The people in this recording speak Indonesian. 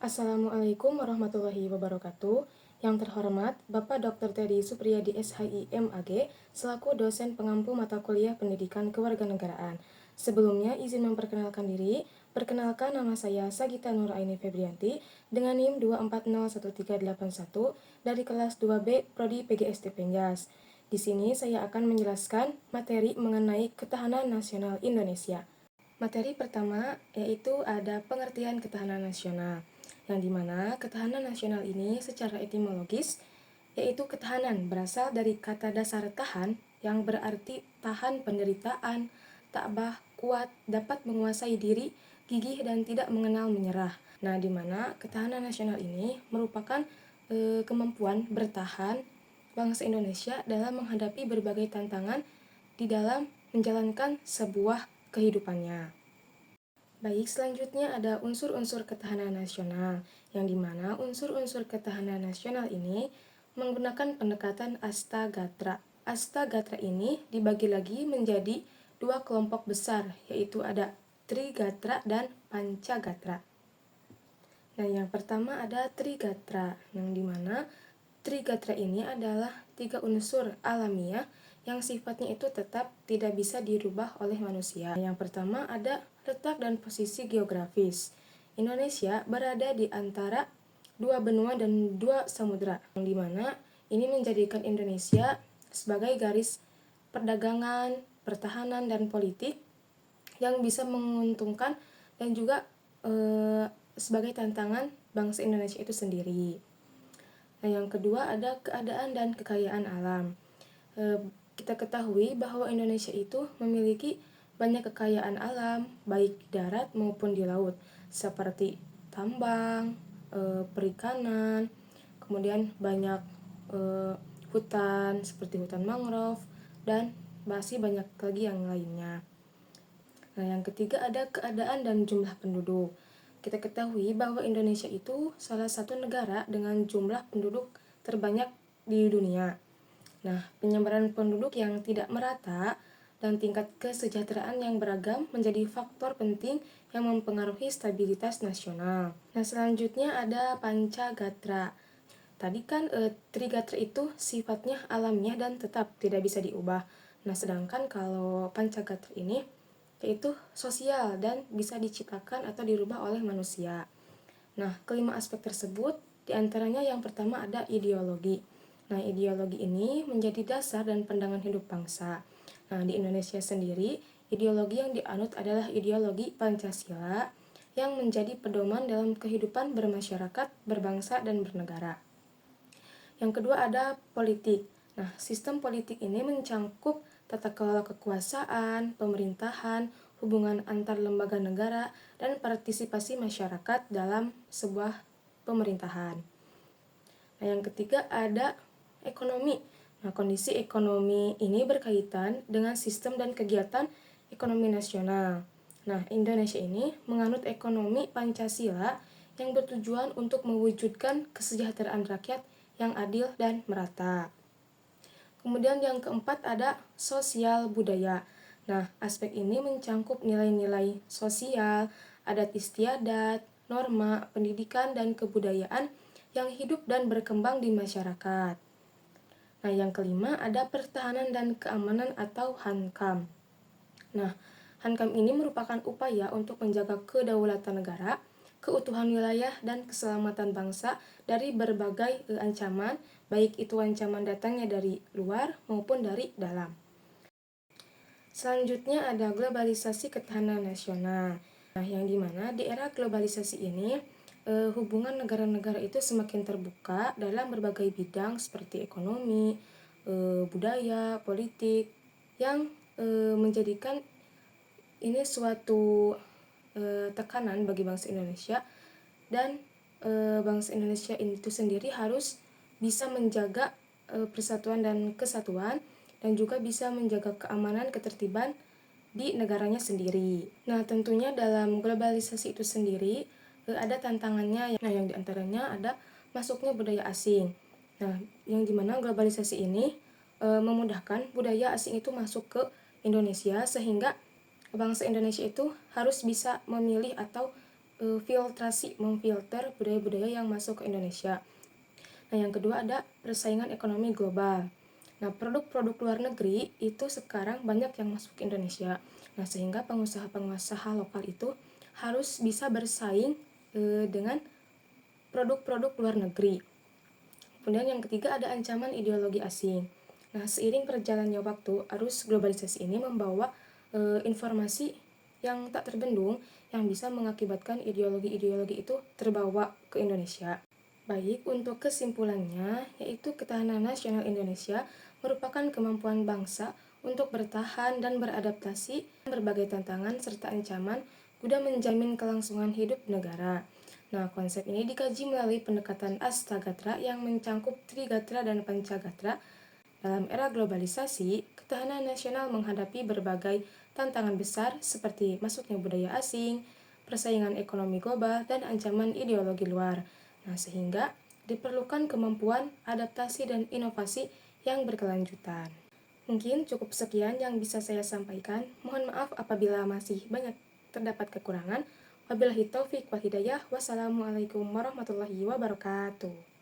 Assalamualaikum warahmatullahi wabarakatuh. Yang terhormat Bapak Dr. Teddy Supriyadi SHI MAG selaku dosen pengampu mata kuliah Pendidikan Kewarganegaraan. Sebelumnya izin memperkenalkan diri. Perkenalkan, nama saya Sagita Nuraini Febrianti dengan NIM 2401381 dari kelas 2B Prodi PGSD Penjas. Di sini saya akan menjelaskan materi mengenai ketahanan nasional Indonesia. Materi pertama yaitu ada pengertian ketahanan nasional, yang dimana ketahanan nasional ini secara etimologis yaitu ketahanan berasal dari kata dasar tahan yang berarti tahan penderitaan, tabah, kuat, dapat menguasai diri, gigih dan tidak mengenal menyerah. Nah, dimana ketahanan nasional ini merupakan kemampuan bertahan bangsa Indonesia dalam menghadapi berbagai tantangan di dalam menjalankan sebuah kehidupannya. Baik, selanjutnya ada unsur-unsur ketahanan nasional, yang dimana unsur-unsur ketahanan nasional ini menggunakan pendekatan Astagatra. Astagatra ini dibagi lagi menjadi dua kelompok besar, yaitu ada Trigatra dan Pancagatra. Nah, yang pertama ada Trigatra, yang dimana Trigatra ini adalah 3 unsur alamiah yang sifatnya itu tetap tidak bisa dirubah oleh manusia. Yang pertama ada letak dan posisi geografis. Indonesia berada di antara 2 benua dan 2 samudra, yang dimana ini menjadikan Indonesia sebagai garis perdagangan, pertahanan, dan politik yang bisa menguntungkan dan juga sebagai tantangan bangsa Indonesia itu sendiri. Nah, yang kedua ada keadaan dan kekayaan alam. Kita ketahui bahwa Indonesia itu memiliki banyak kekayaan alam, baik di darat maupun di laut, seperti tambang, perikanan, kemudian banyak hutan, seperti hutan mangrove, dan masih banyak lagi yang lainnya. Nah, yang ketiga ada keadaan dan jumlah penduduk. Kita ketahui bahwa Indonesia itu salah satu negara dengan jumlah penduduk terbanyak di dunia. Nah, penyebaran penduduk yang tidak merata dan tingkat kesejahteraan yang beragam menjadi faktor penting yang mempengaruhi stabilitas nasional. Nah, selanjutnya ada Pancagatra. Tadi kan Trigatra itu sifatnya alamiah dan tetap tidak bisa diubah. Nah, sedangkan kalau Pancagatra ini yaitu sosial dan bisa diciptakan atau dirubah oleh manusia. Nah, kelima aspek tersebut diantaranya yang pertama ada ideologi. Nah, ideologi ini menjadi dasar dan pandangan hidup bangsa. Nah, di Indonesia sendiri, ideologi yang dianut adalah ideologi Pancasila yang menjadi pedoman dalam kehidupan bermasyarakat, berbangsa, dan bernegara. Yang kedua ada politik. Nah, sistem politik ini mencangkup tata kelola kekuasaan, pemerintahan, hubungan antar lembaga negara, dan partisipasi masyarakat dalam sebuah pemerintahan. Nah, yang ketiga ada ekonomi. Nah, kondisi ekonomi ini berkaitan dengan sistem dan kegiatan ekonomi nasional. Nah, Indonesia ini menganut ekonomi Pancasila yang bertujuan untuk mewujudkan kesejahteraan rakyat yang adil dan merata. Kemudian yang keempat ada sosial budaya. Nah, aspek ini mencangkup nilai-nilai sosial, adat istiadat, norma, pendidikan, dan kebudayaan yang hidup dan berkembang di masyarakat. Nah, yang kelima ada pertahanan dan keamanan atau HANKAM. Nah, HANKAM ini merupakan upaya untuk menjaga kedaulatan negara, keutuhan wilayah, dan keselamatan bangsa dari berbagai ancaman, baik itu ancaman datangnya dari luar maupun dari dalam. Selanjutnya ada globalisasi ketahanan nasional. Nah, yang dimana di era globalisasi ini hubungan negara-negara itu semakin terbuka dalam berbagai bidang seperti ekonomi, budaya, politik, yang menjadikan ini suatu tekanan bagi bangsa Indonesia, dan bangsa Indonesia itu sendiri harus bisa menjaga persatuan dan kesatuan, dan juga bisa menjaga keamanan ketertiban di negaranya sendiri. Nah, tentunya dalam globalisasi itu sendiri ada tantangannya. Nah, yang diantaranya ada masuknya budaya asing. Nah, yang dimana globalisasi ini memudahkan budaya asing itu masuk ke Indonesia, sehingga bangsa Indonesia itu harus bisa memilih atau memfilter budaya-budaya yang masuk ke Indonesia. Nah, yang kedua ada persaingan ekonomi global. Nah, produk-produk luar negeri itu sekarang banyak yang masuk ke Indonesia. Nah, sehingga pengusaha-pengusaha lokal itu harus bisa bersaing dengan produk-produk luar negeri. Kemudian yang ketiga ada ancaman ideologi asing. Nah, seiring berjalannya waktu, arus globalisasi ini membawa informasi yang tak terbendung yang bisa mengakibatkan ideologi-ideologi itu terbawa ke Indonesia. Baik, untuk kesimpulannya, yaitu ketahanan nasional Indonesia merupakan kemampuan bangsa untuk bertahan dan beradaptasi berbagai tantangan serta ancaman guna menjamin kelangsungan hidup negara. Nah, konsep ini dikaji melalui pendekatan Astagatra yang mencangkup Trigatra dan Pancagatra. Dalam era globalisasi, ketahanan nasional menghadapi berbagai tantangan besar seperti masuknya budaya asing, persaingan ekonomi global, dan ancaman ideologi luar. Nah, sehingga diperlukan kemampuan adaptasi dan inovasi yang berkelanjutan. Mungkin cukup sekian yang bisa saya sampaikan. Mohon maaf apabila masih banyak terdapat kekurangan. Wabillahi taufik wal hidayah. Wassalamualaikum warahmatullahi wabarakatuh.